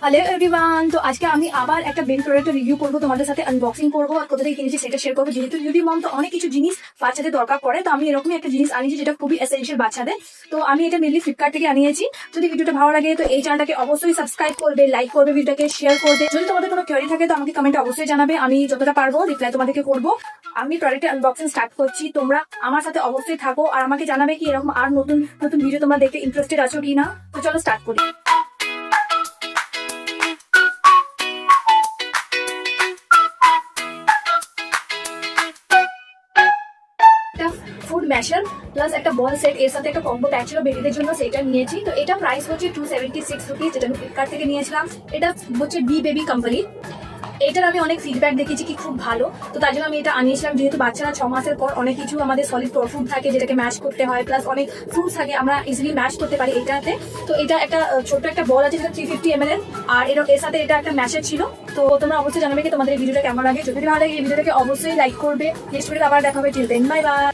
Hello everyone, তো আজকে আমি আবার একটা বেন প্রোডাক্টের রিভিউ করবো, তোমাদের সাথে আনবক্সিং করবো আর কোথা থেকে কিনেছি সেটা শেয়ার করবো। যেহেতু বিউটি মম তো অনেক কিছু জিনিস বাচ্চাদের দরকার পড়ে, তো আমি এরকমই একটা জিনিস আনিয়েছি যেটা খুবই এসেনশিয়াল বাচ্চাদের। তো আমি এটা মেনলি ফ্লিপকার্ট থেকে আনিয়েছি। যদি ভিডিওটা ভালো লাগে তো এই চ্যানেলটাকে অবশ্যই সাবস্ক্রাইব করবে, লাইক করবে, ভিডিওটাকে শেয়ার করবে। যদি তোমাদের কোনো কোয়েরি থাকে তো আমাকে কমেন্টে অবশ্যই জানাবে, আমি যতটা পারবো রিপ্লাই তোমাদেরকে করবো। আমি প্রোডাক্টের আনবক্সিং স্টার্ট করছি, তোমরা আমার সাথে অবশ্যই থাকো আর আমাকে জানাবে কি এরকম আর নতুন নতুন ভিডিও তোমরা দেখতে ইন্টারেস্টেড আছো কি না। তো চলো স্টার্ট করি। ফুড ম্যাশার প্লাস একটা বল সেট, এর সাথে একটা কম্বো প্যাক ছিল বেবিদের জন্য, সেটা নিয়েছি। তো এটা প্রাইস হচ্ছে 276 রুপিস, যেটা আমি ফ্লিপকার্ট থেকে নিয়েছিলাম। এটা হচ্ছে বি বেবি কোম্পানি। এটার আমি অনেক ফিডব্যাক দেখেছি কি খুব ভালো, তো তার জন্য আমি এটা আনিয়েছিলাম। যেহেতু বাচ্চারা 6 মাসের পর অনেক কিছু আমাদের সলিড ফুড থাকে যেটাকে ম্যাশ করতে হয়, প্লাস অনেক ফ্রুটস থাকে আমরা ইজিলি ম্যাশ করতে পারি এটাতে। তো এটা একটা ছোট একটা বল আছে যেটা 350 ml এর, আর এর সাথে এটা একটা ম্যাশের ছিল। তো তোমরা অবশ্যই জানাবে কি তোমাদের এই ভিডিওটা কেমন লাগে। যদি ভালো লাগে এই ভিডিওটাকে অবশ্যই লাইক করবে। নেক্সট ভিডিও আবার দেখা হবে। Till then bye by.